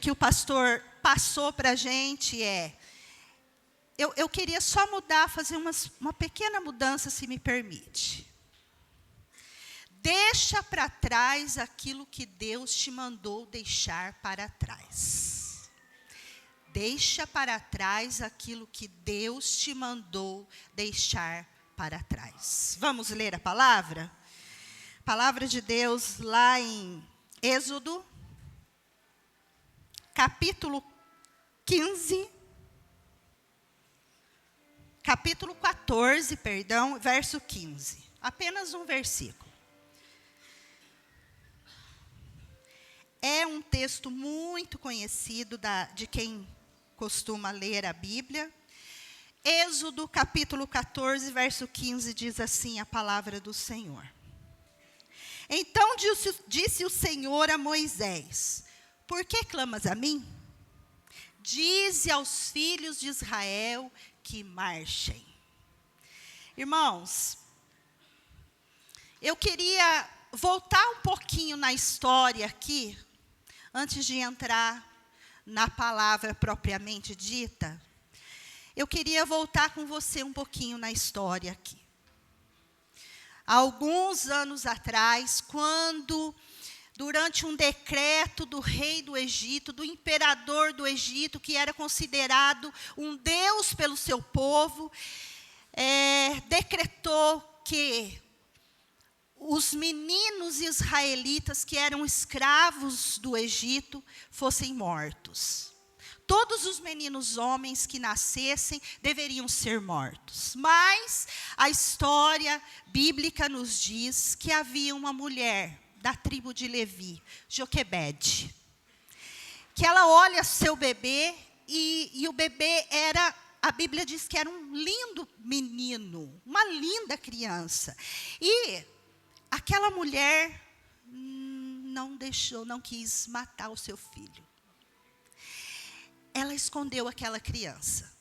que o pastor passou para a gente eu queria só mudar, fazer uma pequena mudança, se me permite. Deixa para trás aquilo que Deus te mandou deixar para trás. Deixa para trás aquilo que Deus te mandou deixar para trás. Vamos ler a palavra? Palavra de Deus lá em Êxodo, capítulo 15, capítulo 14, perdão, verso 15. Apenas um versículo. É um texto muito conhecido de quem costuma ler a Bíblia. Êxodo, capítulo 14, verso 15, diz assim a palavra do Senhor. Então disse o Senhor a Moisés: por que clamas a mim? Dize aos filhos de Israel que marchem. Irmãos, eu queria voltar um pouquinho na história aqui, antes de entrar na palavra propriamente dita. Eu queria voltar com você um pouquinho na história aqui. Há alguns anos atrás, quando, durante um decreto do rei do Egito, do imperador do Egito, que era considerado um Deus pelo seu povo, decretou que os meninos israelitas que eram escravos do Egito fossem mortos. Todos os meninos homens que nascessem deveriam ser mortos. Mas a história bíblica nos diz que havia uma mulher da tribo de Levi, Joquebede, que ela olha seu bebê e o bebê a Bíblia diz que era um lindo menino, uma linda criança. E aquela mulher não quis matar o seu filho. Ela escondeu aquela criança.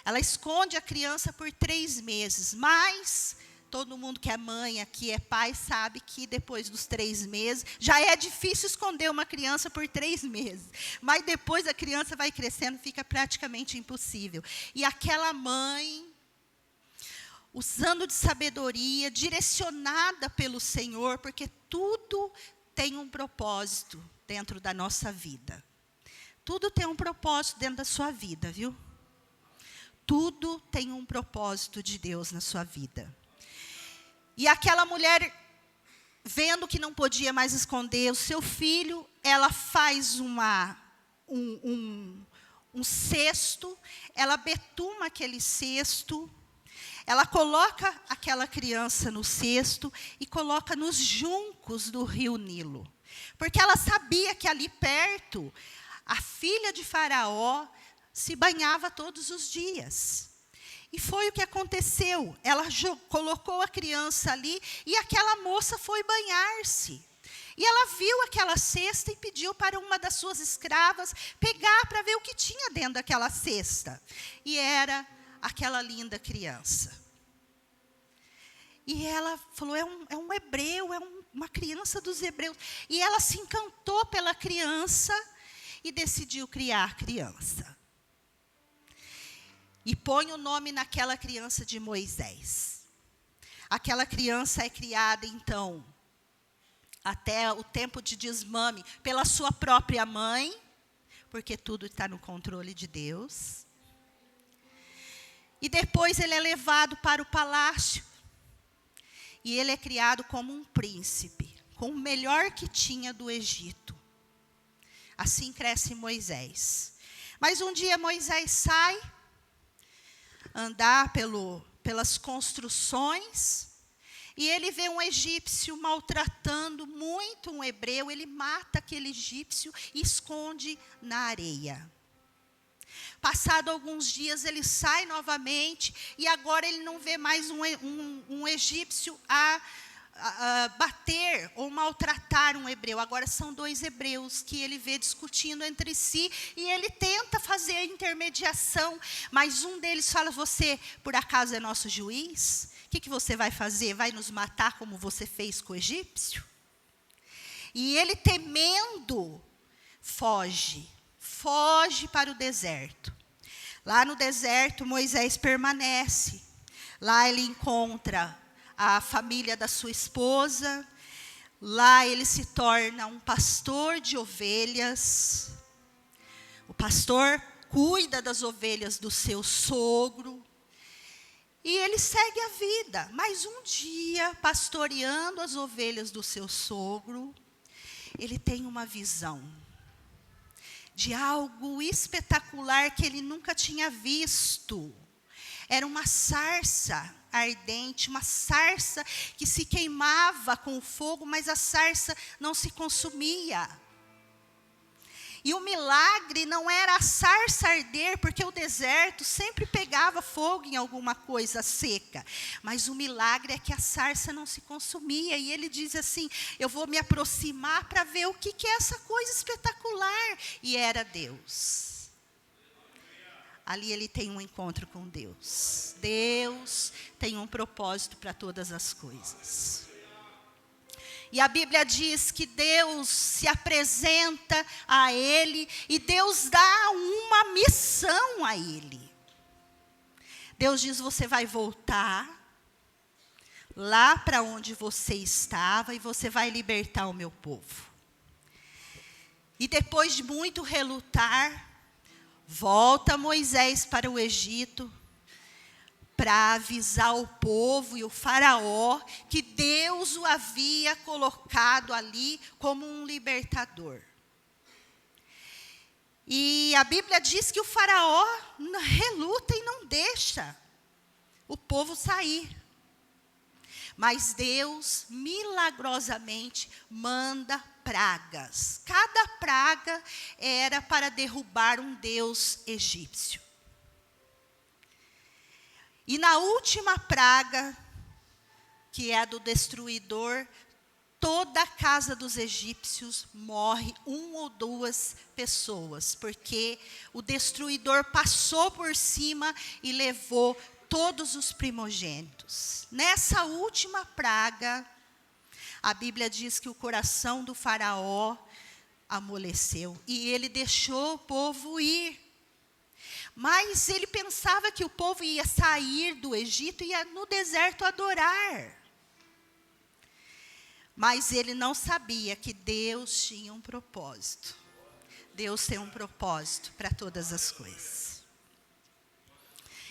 Ela esconde a criança por 3 meses, mas todo mundo que é mãe aqui, é pai, sabe que depois dos 3 meses, já é difícil esconder uma criança por 3 meses. Mas depois a criança vai crescendo, fica praticamente impossível. E aquela mãe, usando de sabedoria, direcionada pelo Senhor, porque tudo tem um propósito dentro da nossa vida. Tudo tem um propósito dentro da sua vida, viu? Tudo tem um propósito de Deus na sua vida. E aquela mulher, vendo que não podia mais esconder o seu filho, ela faz um cesto, ela betuma aquele cesto, ela coloca aquela criança no cesto e coloca nos juncos do rio Nilo. Porque ela sabia que ali perto, a filha de Faraó se banhava todos os dias. E foi o que aconteceu. Ela colocou a criança ali e aquela moça foi banhar-se. E ela viu aquela cesta e pediu para uma das suas escravas pegar para ver o que tinha dentro daquela cesta. E era aquela linda criança. E ela falou, é um hebreu, uma criança dos hebreus. E ela se encantou pela criança e decidiu criar a criança. E põe o nome naquela criança de Moisés. Aquela criança é criada, então, até o tempo de desmame, pela sua própria mãe, porque tudo está no controle de Deus. E depois ele é levado para o palácio. E ele é criado como um príncipe, com o melhor que tinha do Egito. Assim cresce Moisés. Mas um dia Moisés sai, andar pelas construções, e ele vê um egípcio maltratando muito um hebreu. Ele mata aquele egípcio e esconde na areia. Passado alguns dias, ele sai novamente, e agora ele não vê mais um egípcio a bater ou maltratar um hebreu. Agora são 2 hebreus que ele vê discutindo entre si, e ele tenta fazer a intermediação, mas um deles fala, você por acaso é nosso juiz? O que você vai fazer? Vai nos matar como você fez com o egípcio? E ele, temendo, foge para o deserto. Lá no deserto, Moisés permanece. Lá ele encontra a família da sua esposa. Lá ele se torna um pastor de ovelhas. O pastor cuida das ovelhas do seu sogro. E ele segue a vida. Mas um dia, pastoreando as ovelhas do seu sogro, ele tem uma visão de algo espetacular que ele nunca tinha visto. Era uma sarça ardente, uma sarça que se queimava com o fogo, mas a sarça não se consumia. E o milagre não era a sarça arder, porque o deserto sempre pegava fogo em alguma coisa seca. Mas o milagre é que a sarça não se consumia. E ele diz assim, eu vou me aproximar para ver o que é essa coisa espetacular. E era Deus. Ali ele tem um encontro com Deus. Deus tem um propósito para todas as coisas. E a Bíblia diz que Deus se apresenta a ele e Deus dá uma missão a ele. Deus diz, você vai voltar lá para onde você estava e você vai libertar o meu povo. E depois de muito relutar, volta Moisés para o Egito, para avisar o povo e o faraó que Deus o havia colocado ali como um libertador. E a Bíblia diz que o faraó reluta e não deixa o povo sair. Mas Deus milagrosamente manda pragas. Cada praga era para derrubar um deus egípcio. E na última praga, que é a do destruidor, toda a casa dos egípcios morre 1 ou 2 pessoas, porque o destruidor passou por cima e levou todos os primogênitos. Nessa última praga, a Bíblia diz que o coração do faraó amoleceu e ele deixou o povo ir. Mas ele pensava que o povo ia sair do Egito e ia no deserto adorar. Mas ele não sabia que Deus tinha um propósito. Deus tem um propósito para todas as coisas.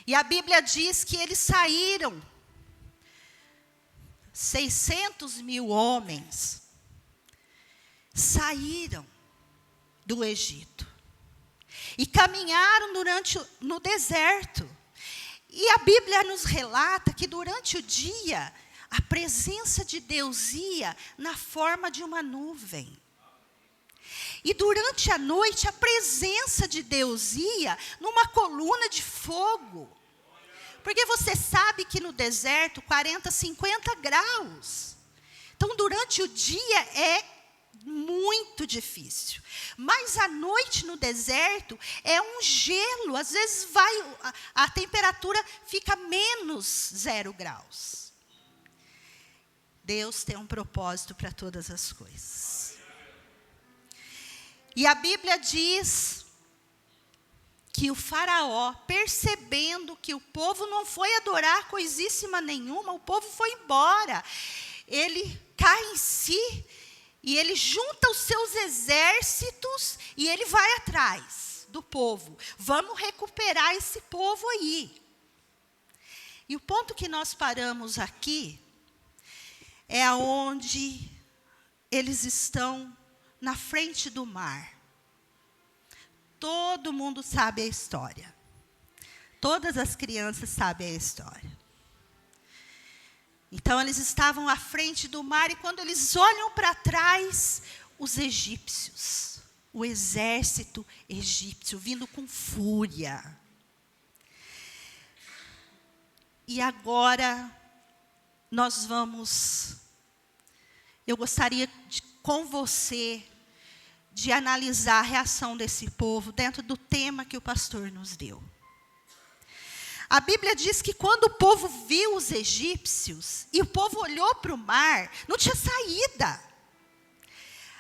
E a Bíblia diz que eles saíram. 600.000 homens saíram do Egito. E caminharam no deserto. E a Bíblia nos relata que durante o dia, a presença de Deus ia na forma de uma nuvem. E durante a noite, a presença de Deus ia numa coluna de fogo. Porque você sabe que no deserto, 40, 50 graus. Então, durante o dia é muito difícil. Mas à noite no deserto é um gelo. Às vezes a temperatura fica menos 0 graus. Deus tem um propósito para todas as coisas. E a Bíblia diz que o faraó, percebendo que o povo não foi adorar coisíssima nenhuma, o povo foi embora. Ele cai em si. E ele junta os seus exércitos e ele vai atrás do povo. Vamos recuperar esse povo aí. E o ponto que nós paramos aqui é onde eles estão na frente do mar. Todo mundo sabe a história. Todas as crianças sabem a história. Então, eles estavam à frente do mar, e quando eles olham para trás, os egípcios, o exército egípcio, vindo com fúria. E agora, eu gostaria com você, de analisar a reação desse povo, dentro do tema que o pastor nos deu. A Bíblia diz que quando o povo viu os egípcios, e o povo olhou para o mar, não tinha saída.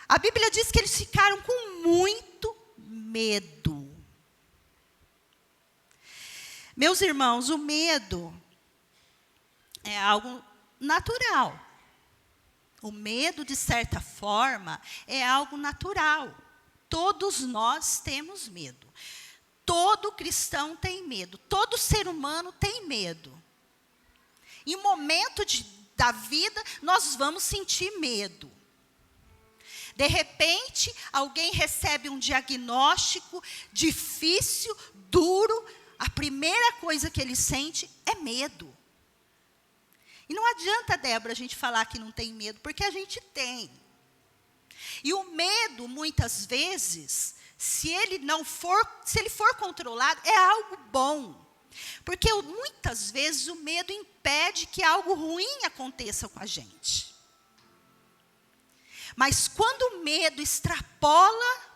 A Bíblia diz que eles ficaram com muito medo. Meus irmãos, o medo é algo natural. O medo, de certa forma, é algo natural. Todos nós temos medo. Todo cristão tem medo. Todo ser humano tem medo. Em um momento da vida, nós vamos sentir medo. De repente, alguém recebe um diagnóstico difícil, duro. A primeira coisa que ele sente é medo. E não adianta, Débora, a gente falar que não tem medo, porque a gente tem. E o medo, muitas vezes, se ele for controlado, é algo bom. Porque muitas vezes o medo impede que algo ruim aconteça com a gente. Mas quando o medo extrapola,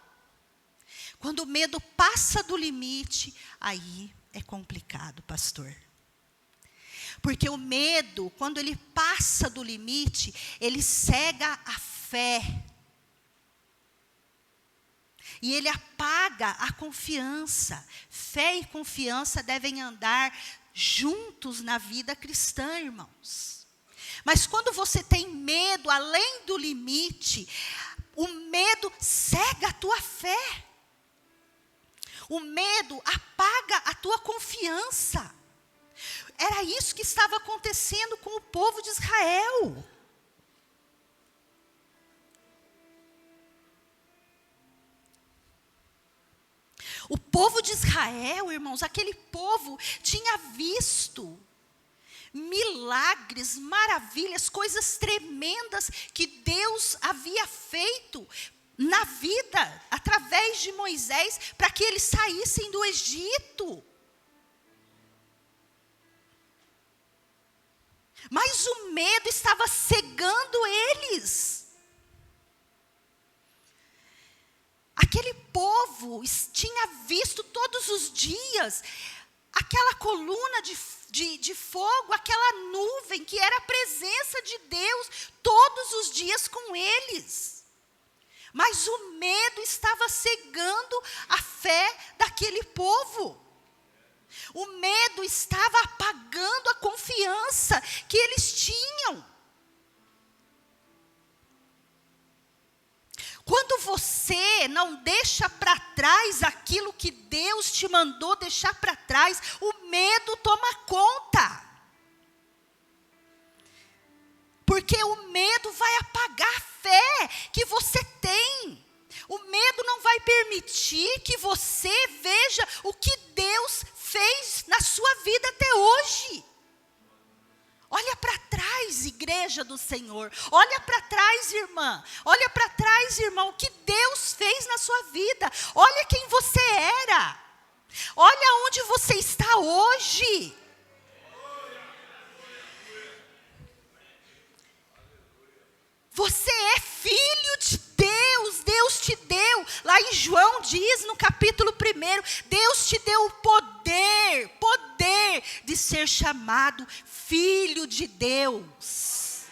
quando o medo passa do limite, aí é complicado, pastor. Porque o medo, quando ele passa do limite, ele cega a fé. E ele apaga a confiança. Fé e confiança devem andar juntos na vida cristã, irmãos. Mas quando você tem medo além do limite, o medo cega a tua fé. O medo apaga a tua confiança. Era isso que estava acontecendo com o povo de Israel. O povo de Israel, irmãos, aquele povo tinha visto milagres, maravilhas, coisas tremendas que Deus havia feito na vida, através de Moisés, para que eles saíssem do Egito. Mas o medo estava cegando eles. Aquele povo tinha visto todos os dias aquela coluna de fogo, aquela nuvem que era a presença de Deus todos os dias com eles. Mas o medo estava cegando a fé daquele povo. O medo estava apagando a confiança que eles tinham. Quando você não deixa para trás aquilo que Deus te mandou deixar para trás, o medo toma conta. Porque o medo vai apagar a fé que você tem. O medo não vai permitir que você veja o que Deus fez na sua vida até hoje. Olha para trás, igreja do Senhor. Olha para trás, irmã. Olha para trás, irmão, o que Deus fez na sua vida. Olha quem você era. Olha onde você está hoje. Você é filho de Deus. Deus te deu. Lá em João diz no capítulo 1, Deus te deu o poder de ser chamado filho de Deus.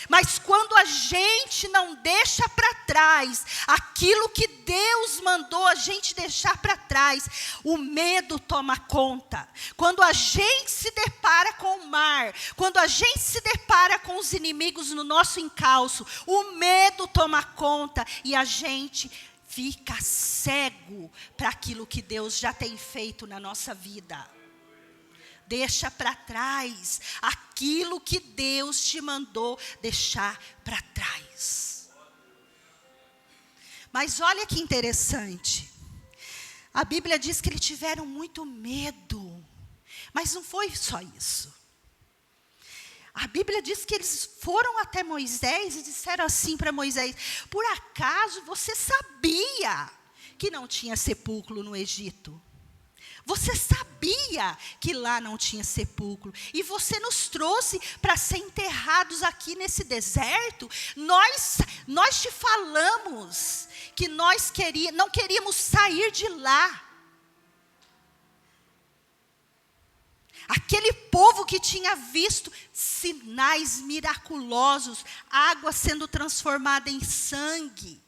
Mas quando a gente não deixa para trás aquilo que Deus mandou a gente deixar para trás, o medo toma conta. Quando a gente se depara com o mar, quando a gente se depara com os inimigos no nosso encalço, o medo toma conta e a gente fica cego para aquilo que Deus já tem feito na nossa vida. Deixa para trás aquilo que Deus te mandou deixar para trás. Mas olha que interessante. A Bíblia diz que eles tiveram muito medo. Mas não foi só isso. A Bíblia diz que eles foram até Moisés e disseram assim para Moisés: por acaso você sabia que não tinha sepulcro no Egito? Você sabia que lá não tinha sepulcro? E você nos trouxe para ser enterrados aqui nesse deserto? Nós te falamos que não queríamos sair de lá. Aquele povo que tinha visto sinais miraculosos, água sendo transformada em sangue.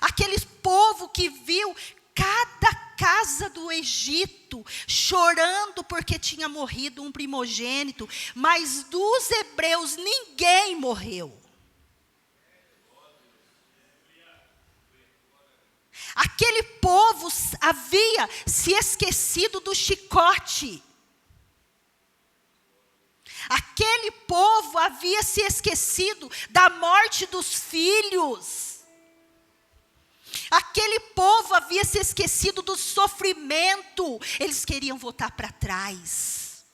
Aquele povo que viu cada casa do Egito chorando porque tinha morrido um primogênito, mas dos hebreus ninguém morreu. Aquele povo havia se esquecido do chicote. Aquele povo havia se esquecido da morte dos filhos. Aquele povo havia se esquecido do sofrimento. Eles queriam voltar para trás.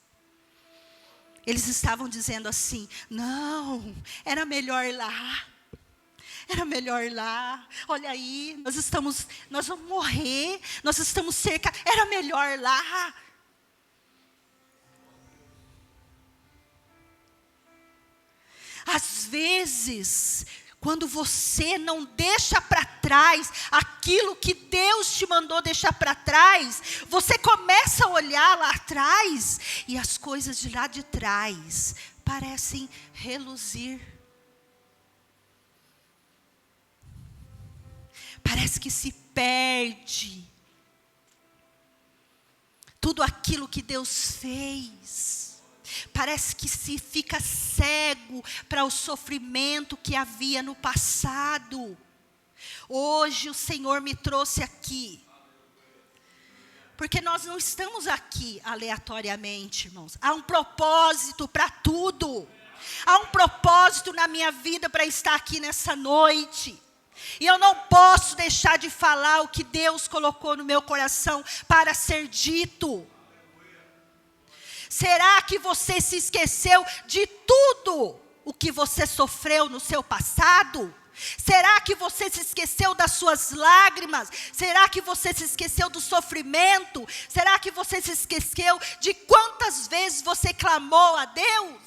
Eles estavam dizendo assim: não, era melhor lá. Era melhor lá. Olha aí, nós vamos morrer. Nós estamos cercados. Era melhor lá. Às vezes, quando você não deixa para trás aquilo que Deus te mandou deixar para trás, você começa a olhar lá atrás e as coisas de lá de trás parecem reluzir. Parece que se perde tudo aquilo que Deus fez. Parece que se fica cego para o sofrimento que havia no passado. Hoje o Senhor me trouxe aqui, porque nós não estamos aqui aleatoriamente, irmãos. Há um propósito para tudo. Há um propósito na minha vida para estar aqui nessa noite. E eu não posso deixar de falar o que Deus colocou no meu coração para ser dito. Será que você se esqueceu de tudo o que você sofreu no seu passado? Será que você se esqueceu das suas lágrimas? Será que você se esqueceu do sofrimento? Será que você se esqueceu de quantas vezes você clamou a Deus?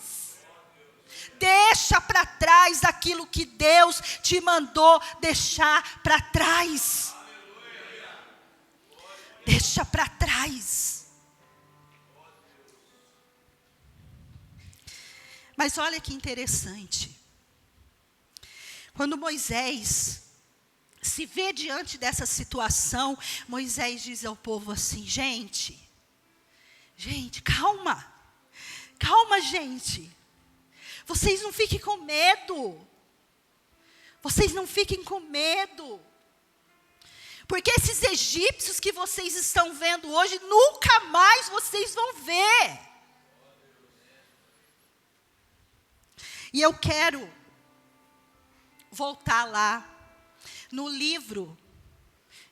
Deixa para trás aquilo que Deus te mandou deixar para trás. Deixa para trás. Mas olha que interessante. Quando Moisés se vê diante dessa situação, Moisés diz ao povo assim: gente, calma, gente. Vocês não fiquem com medo. Vocês não fiquem com medo. Porque esses egípcios que vocês estão vendo hoje, nunca mais vocês vão ver. E eu quero voltar lá no livro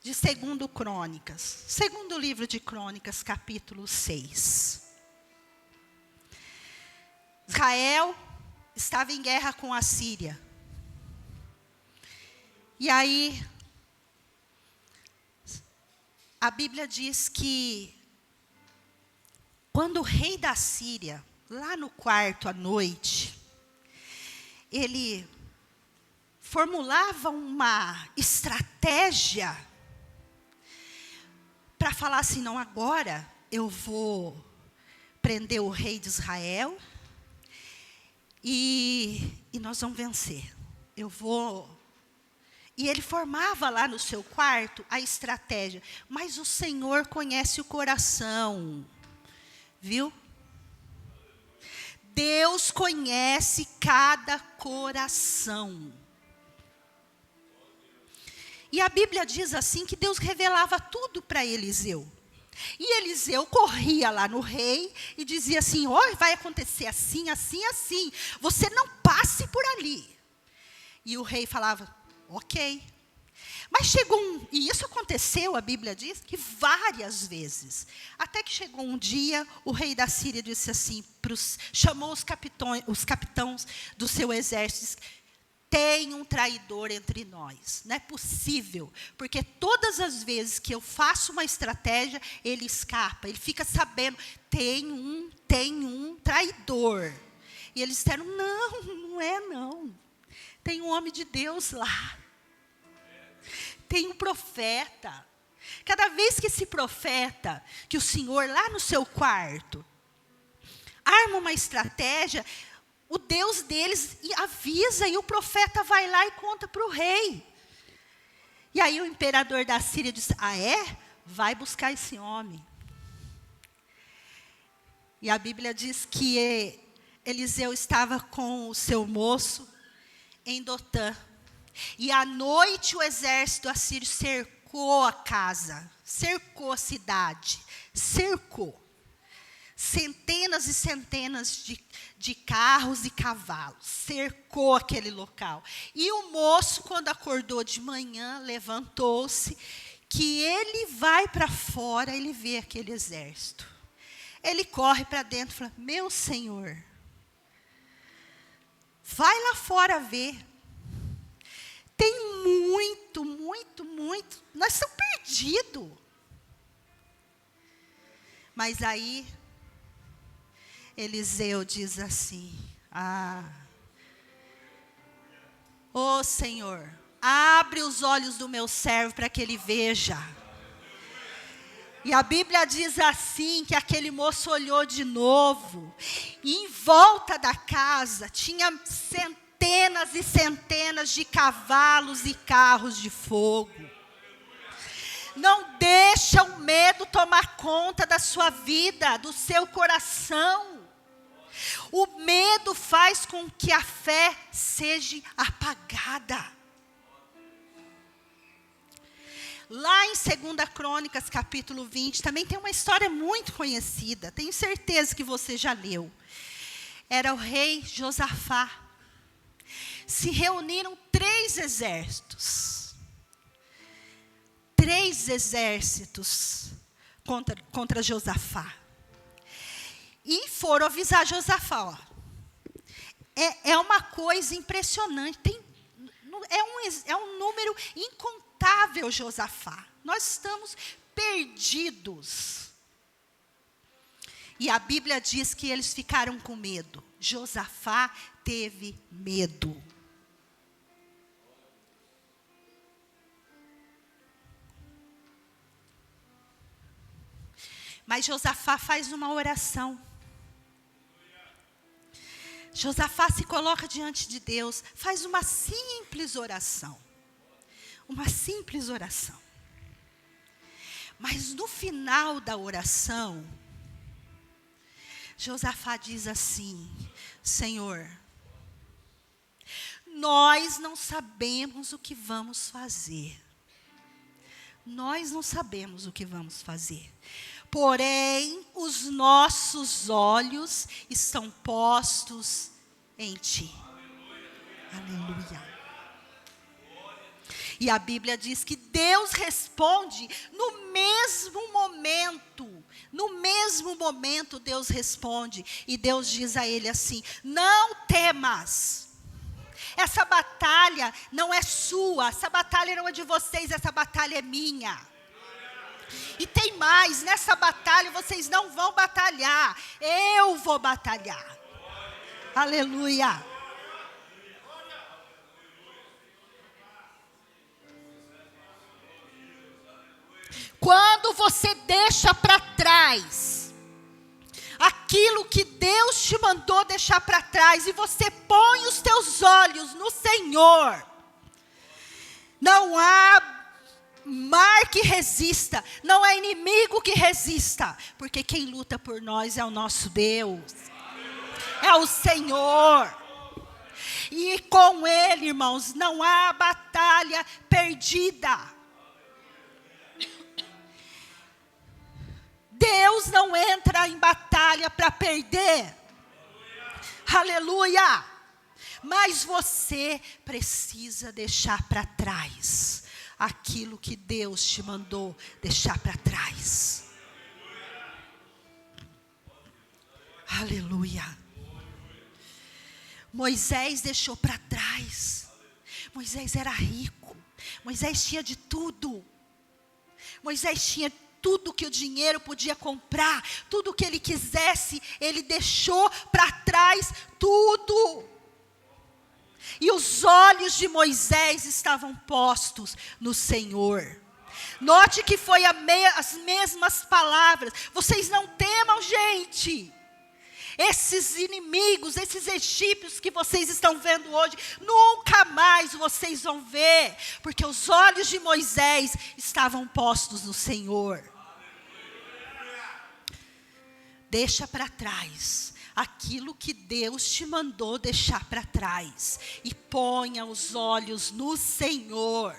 de 2 Crônicas. Segundo livro de Crônicas, capítulo 6. Israel estava em guerra com a Síria. E aí, a Bíblia diz que quando o rei da Síria, lá no quarto à noite, ele formulava uma estratégia para falar assim: não, agora eu vou prender o rei de Israel e nós vamos vencer. E ele formava lá no seu quarto a estratégia. Mas o Senhor conhece o coração. Viu? Deus conhece cada coração. E a Bíblia diz assim que Deus revelava tudo para Eliseu. E Eliseu corria lá no rei e dizia assim: oh, vai acontecer assim, assim, assim. Você não passe por ali. E o rei falava: ok. Mas chegou e isso aconteceu, a Bíblia diz, que várias vezes. Até que chegou um dia, o rei da Síria disse assim, chamou os capitães do seu exército: tem um traidor entre nós. Não é possível, porque todas as vezes que eu faço uma estratégia, ele escapa, ele fica sabendo, tem um traidor. E eles disseram: não é não. Tem um homem de Deus lá. Tem um profeta. Cada vez que esse profeta, que o Senhor lá no seu quarto, arma uma estratégia, o Deus deles avisa e o profeta vai lá e conta para o rei. E aí o imperador da Síria disse: ah, é? Vai buscar esse homem. E a Bíblia diz que Eliseu estava com o seu moço em Dotã. E à noite o exército assírio cercou a casa, cercou a cidade, cercou. Centenas e centenas de carros e cavalos, cercou aquele local. E o moço, quando acordou de manhã, levantou-se, que ele vai para fora, ele vê aquele exército. Ele corre para dentro e fala: meu senhor, vai lá fora ver. Tem muito, nós estamos perdidos. Mas aí, Eliseu diz assim: ô Senhor, abre os olhos do meu servo para que ele veja. E a Bíblia diz assim, que aquele moço olhou de novo, e em volta da casa tinha centenas e centenas de cavalos e carros de fogo. Não deixa o medo tomar conta da sua vida, do seu coração. O medo faz com que a fé seja apagada. Lá em 2 Crônicas, capítulo 20, também tem uma história muito conhecida. Tenho certeza que você já leu. Era o rei Josafá. Se reuniram 3 exércitos. 3 exércitos contra Josafá. E foram avisar Josafá. Ó, é uma coisa impressionante. É um número incontável, Josafá. Nós estamos perdidos. E a Bíblia diz que eles ficaram com medo. Josafá teve medo. Mas Josafá faz uma oração. Josafá se coloca diante de Deus, faz uma simples oração. Uma simples oração. Mas no final da oração, Josafá diz assim: Senhor, nós não sabemos o que vamos fazer. Nós não sabemos o que vamos fazer. Porém, os nossos olhos estão postos em Ti. Aleluia. E a Bíblia diz que Deus responde no mesmo momento. No mesmo momento Deus responde. E Deus diz a ele assim: não temas. Essa batalha não é sua. Essa batalha não é de vocês. Essa batalha é minha. E tem mais, nessa batalha vocês não vão batalhar, eu vou batalhar. Aleluia. Quando você deixa para trás aquilo que Deus te mandou deixar para trás e você põe os teus olhos no Senhor, não há mar que resista, não é inimigo que resista, porque quem luta por nós é o nosso Deus, é o Senhor, e com Ele, irmãos, não há batalha perdida. Deus não entra em batalha para perder, aleluia, mas você precisa deixar para trás aquilo que Deus te mandou deixar para trás. Aleluia. Moisés deixou para trás. Moisés era rico. Moisés tinha de tudo. Moisés tinha tudo que o dinheiro podia comprar. Tudo que ele quisesse, ele deixou para trás tudo. E os olhos de Moisés estavam postos no Senhor. Note que foi as mesmas palavras. Vocês não temam, gente. Esses inimigos, esses egípcios que vocês estão vendo hoje, nunca mais vocês vão ver, porque os olhos de Moisés estavam postos no Senhor. Deixa para trás aquilo que Deus te mandou deixar para trás e ponha os olhos no Senhor.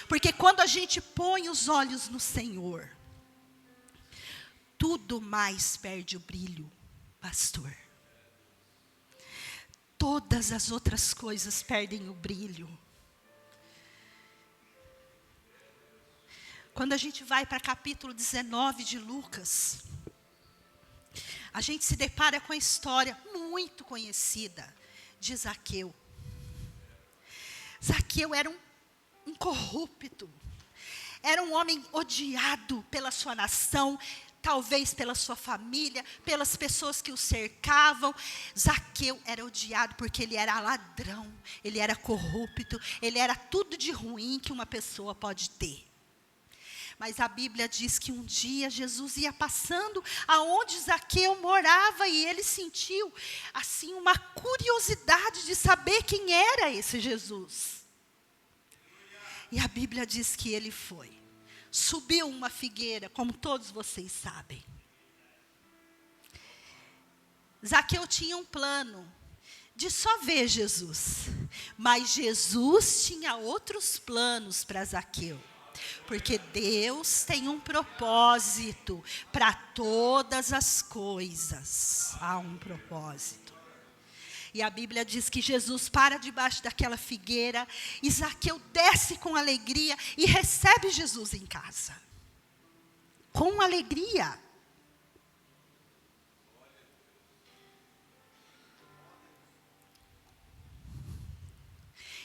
Porque quando a gente põe os olhos no Senhor, tudo mais perde o brilho, pastor. Todas as outras coisas perdem o brilho. Quando a gente vai para capítulo 19 de Lucas, a gente se depara com a história muito conhecida de Zaqueu. Zaqueu era um corrupto, era um homem odiado pela sua nação, talvez pela sua família, pelas pessoas que o cercavam. Zaqueu era odiado porque ele era ladrão, ele era corrupto, ele era tudo de ruim que uma pessoa pode ter. Mas a Bíblia diz que um dia Jesus ia passando aonde Zaqueu morava e ele sentiu assim uma curiosidade de saber quem era esse Jesus. E a Bíblia diz que ele foi. Subiu uma figueira, como todos vocês sabem. Zaqueu tinha um plano de só ver Jesus. Mas Jesus tinha outros planos para Zaqueu. Porque Deus tem um propósito para todas as coisas. Há um propósito. E a Bíblia diz que Jesus para debaixo daquela figueira, e Zaqueu desce com alegria e recebe Jesus em casa. Com alegria.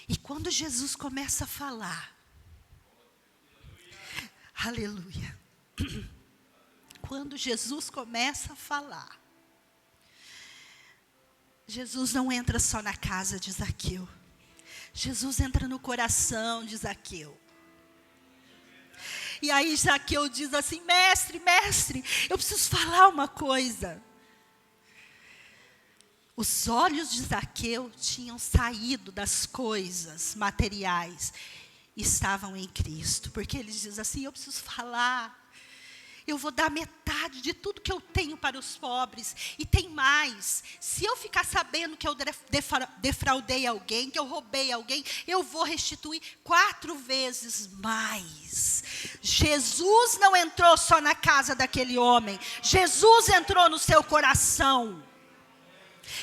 E quando Jesus começa a falar, aleluia. Quando Jesus começa a falar, Jesus não entra só na casa de Zaqueu. Jesus entra no coração de Zaqueu. E aí Zaqueu diz assim: mestre, mestre, eu preciso falar uma coisa. Os olhos de Zaqueu tinham saído das coisas materiais. Estavam em Cristo. Porque ele diz assim: eu preciso falar. Eu vou dar metade de tudo que eu tenho para os pobres. E tem mais. Se eu ficar sabendo que eu defraudei alguém, que eu roubei alguém, eu vou restituir 4 vezes mais. Jesus não entrou só na casa daquele homem. Jesus entrou no seu coração.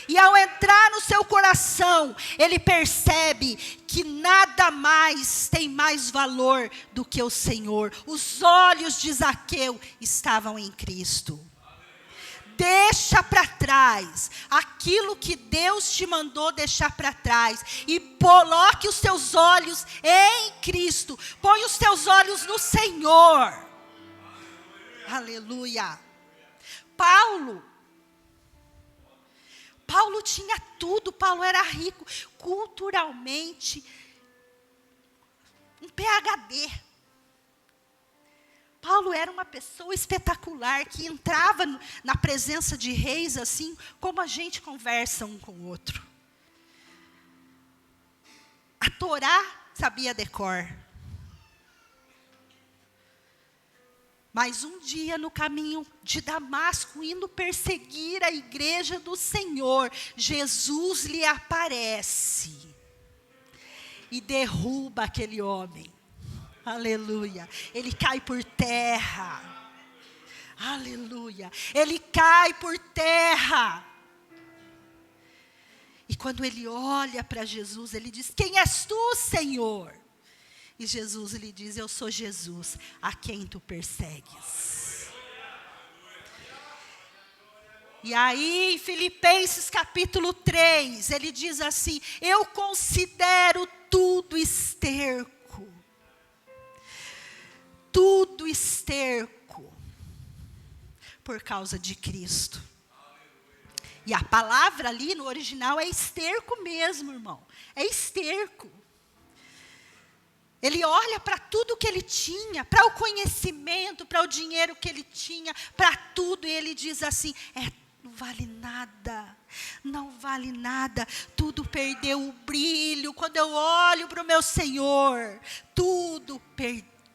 E ao entrar no seu coração, ele percebe que nada mais tem mais valor do que o Senhor. Os olhos de Zaqueu estavam em Cristo. Deixa para trás aquilo que Deus te mandou deixar para trás. E coloque os teus olhos em Cristo. Põe os teus olhos no Senhor. Aleluia. Paulo tinha tudo, Paulo era rico, culturalmente, um PhD. Paulo era uma pessoa espetacular, que entrava na presença de reis, assim, como a gente conversa um com o outro. A Torá sabia decor. Mas um dia no caminho de Damasco, indo perseguir a igreja do Senhor, Jesus lhe aparece e derruba aquele homem. Aleluia. Ele cai por terra. Aleluia. Ele cai por terra. E quando ele olha para Jesus, ele diz: quem és tu, Senhor? E Jesus lhe diz: eu sou Jesus, a quem tu persegues. E aí, em Filipenses capítulo 3, ele diz assim: eu considero tudo esterco. Tudo esterco. Por causa de Cristo. E a palavra ali no original é esterco mesmo, irmão. É esterco. Ele olha para tudo que ele tinha, para o conhecimento, para o dinheiro que ele tinha, para tudo, e ele diz assim: não vale nada, não vale nada, tudo perdeu o brilho. Quando eu olho para o meu Senhor, tudo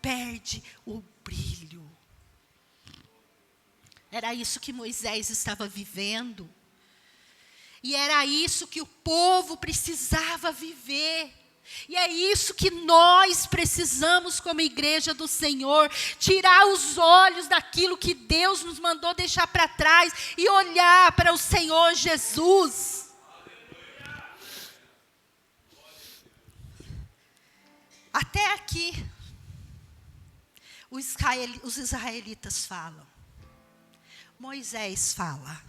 perde o brilho. Era isso que Moisés estava vivendo, e era isso que o povo precisava viver. E é isso que nós precisamos como igreja do Senhor, tirar os olhos daquilo que Deus nos mandou deixar para trás e olhar para o Senhor Jesus. Até aqui, os israelitas falam, Moisés fala,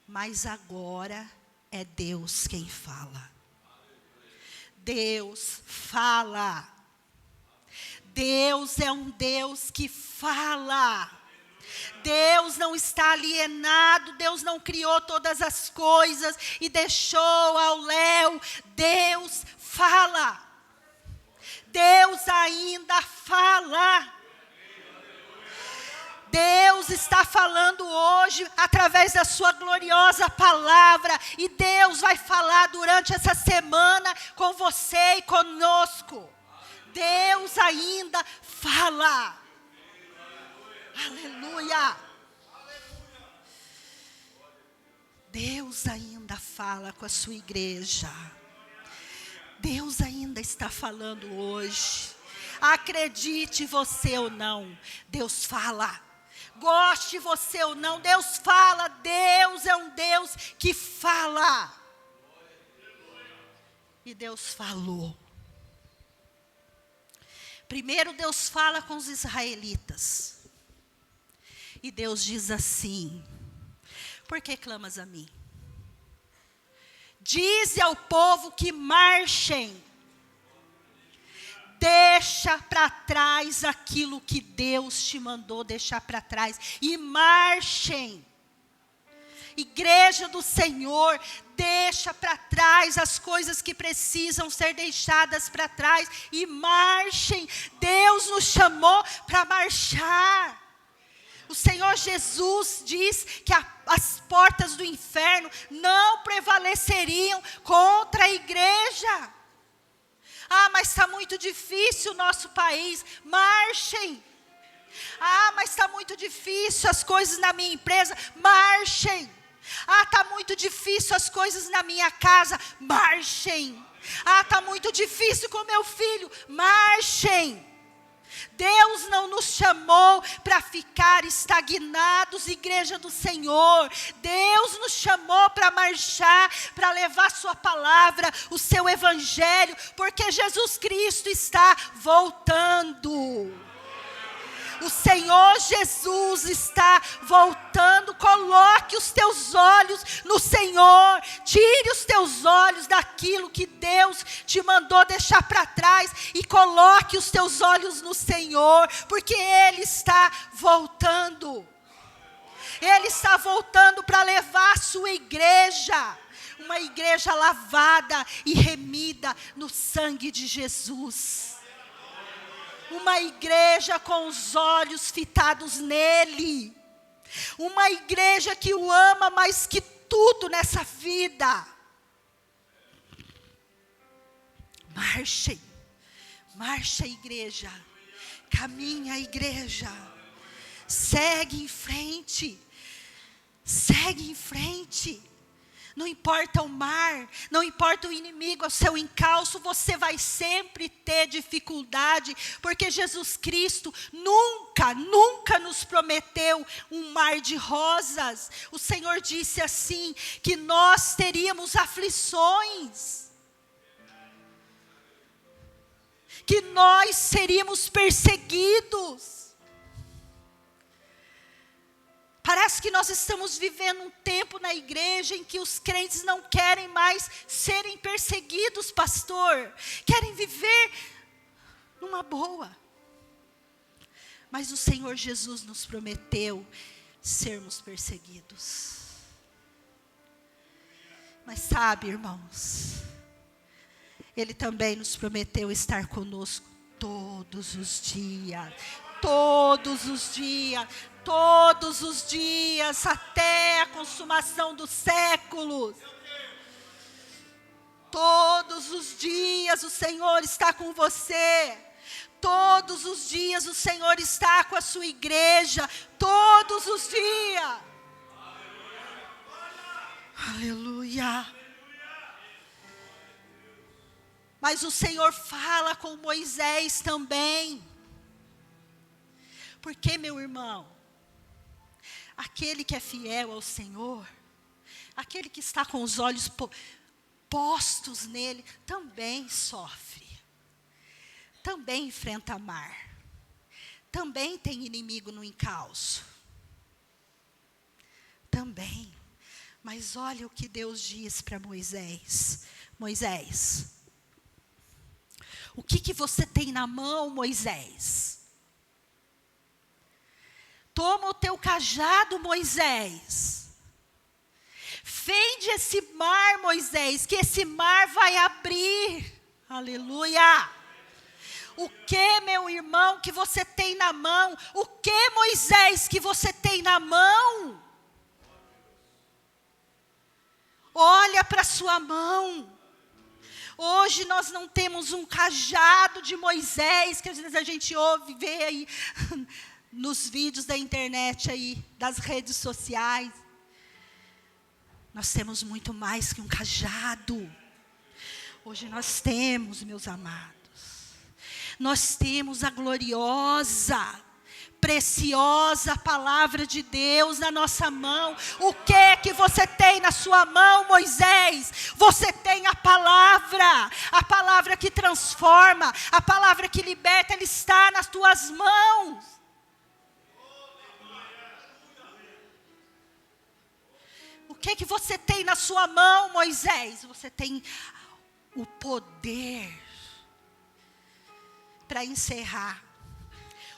mas agora é Deus quem fala. Deus fala. Deus é um Deus que fala. Deus não está alienado. Deus não criou todas as coisas e deixou ao léu. Deus fala. Deus ainda fala. Deus está falando hoje através da sua gloriosa palavra. E Deus vai falar durante essa semana com você e conosco. Deus ainda fala. Aleluia. Deus ainda fala com a sua igreja. Deus ainda está falando hoje. Acredite você ou não, Deus fala. Goste você ou não, Deus fala. Deus é um Deus que fala. E Deus falou. Primeiro Deus fala com os israelitas. E Deus diz assim: por que clamas a mim? Dize ao povo que marchem. Deixa para trás aquilo que Deus te mandou deixar para trás. E marchem. Igreja do Senhor, deixa para trás as coisas que precisam ser deixadas para trás. E marchem. Deus nos chamou para marchar. O Senhor Jesus diz que as portas do inferno não prevaleceriam contra a igreja. Ah, mas está muito difícil o nosso país. Marchem. Ah, mas está muito difícil as coisas na minha empresa. Marchem. Ah, está muito difícil as coisas na minha casa. Marchem. Ah, está muito difícil com meu filho. Marchem. Deus não nos chamou para ficar estagnados, igreja do Senhor. Deus nos chamou para marchar, para levar sua palavra, o seu evangelho, porque Jesus Cristo está voltando. O Senhor Jesus está voltando. Coloque os teus olhos no Senhor. Tire os teus olhos daquilo que Deus te mandou deixar para trás e coloque os teus olhos no Senhor, porque Ele está voltando. Ele está voltando para levar a sua igreja, uma igreja lavada e remida no sangue de Jesus. Uma igreja com os olhos fitados nele. Uma igreja que o ama mais que tudo nessa vida. Marchem. Marcha, igreja. Caminha, igreja. Segue em frente. Segue em frente. Não importa o mar, não importa o inimigo ao seu encalço, você vai sempre ter dificuldade, porque Jesus Cristo nunca nos prometeu um mar de rosas. O Senhor disse assim, que nós teríamos aflições, que nós seríamos perseguidos. Parece que nós estamos vivendo um tempo na igreja em que os crentes não querem mais serem perseguidos, pastor. Querem viver numa boa. Mas o Senhor Jesus nos prometeu sermos perseguidos. Mas sabe, irmãos, Ele também nos prometeu estar conosco todos os dias. Todos os dias. todos os dias, até a consumação dos séculos. Todos os dias o Senhor está com você. Todos os dias o Senhor está com a sua igreja. Todos os dias. Aleluia. Mas o Senhor fala com Moisés também. Porque, meu irmão, aquele que é fiel ao Senhor, aquele que está com os olhos postos nele, também sofre. Também enfrenta mar. Também tem inimigo no encalço. Também. Mas olha o que Deus diz para Moisés. Moisés, o que você tem na mão, Moisés? Toma o teu cajado, Moisés. Fende esse mar, Moisés, que esse mar vai abrir. Aleluia. O que, meu irmão, que você tem na mão? O que, Moisés, que você tem na mão? Olha para a sua mão. Hoje nós não temos um cajado de Moisés, que às vezes a gente ouve, vê aí nos vídeos da internet aí, das redes sociais. Nós temos muito mais que um cajado. Hoje nós temos, meus amados, nós temos a gloriosa, preciosa palavra de Deus na nossa mão. O que você tem na sua mão, Moisés? Você tem a palavra que transforma, a palavra que liberta, ela está nas tuas mãos. O que você tem na sua mão, Moisés? Você tem o poder, para encerrar,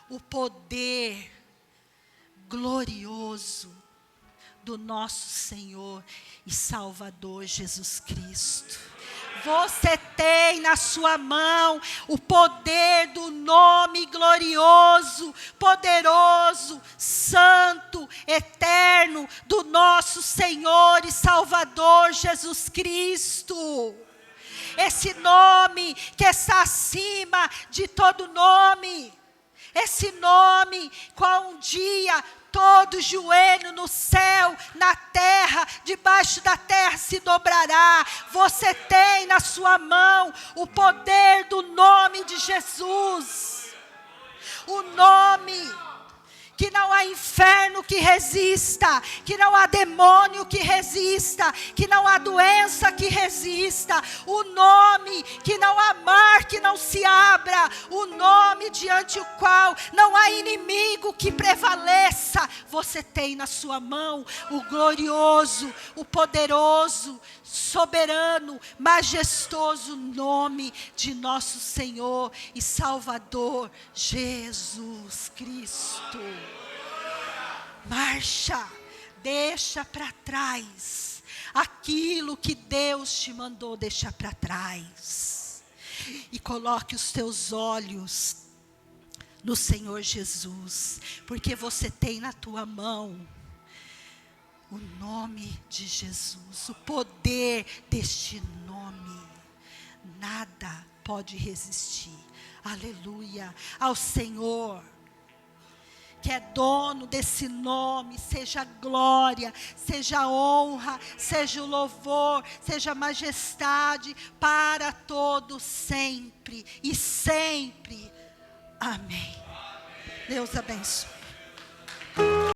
o poder glorioso do nosso Senhor e Salvador Jesus Cristo. Você tem na sua mão o poder do nome glorioso, poderoso, santo, eterno do nosso Senhor e Salvador Jesus Cristo. Esse nome que está acima de todo nome. Esse nome, qual um dia todo joelho no céu, na terra, debaixo da terra se dobrará. Você tem na sua mão o poder do nome de Jesus. O nome que não há inferno que resista, que não há demônio que resista, que não há doença que resista, o nome que não há mar que não se abra, o nome diante o qual não há inimigo que prevaleça. Você tem na sua mão o glorioso, o poderoso, soberano, majestoso nome de nosso Senhor e Salvador Jesus Cristo. Marcha, deixa para trás aquilo que Deus te mandou deixar para trás e coloque os teus olhos no Senhor Jesus, porque você tem na tua mão o nome de Jesus, o poder deste nome. Nada pode resistir. Aleluia. Ao Senhor, que é dono desse nome, seja glória, seja honra, seja o louvor, seja majestade, para todos sempre e sempre. Amém. Deus abençoe.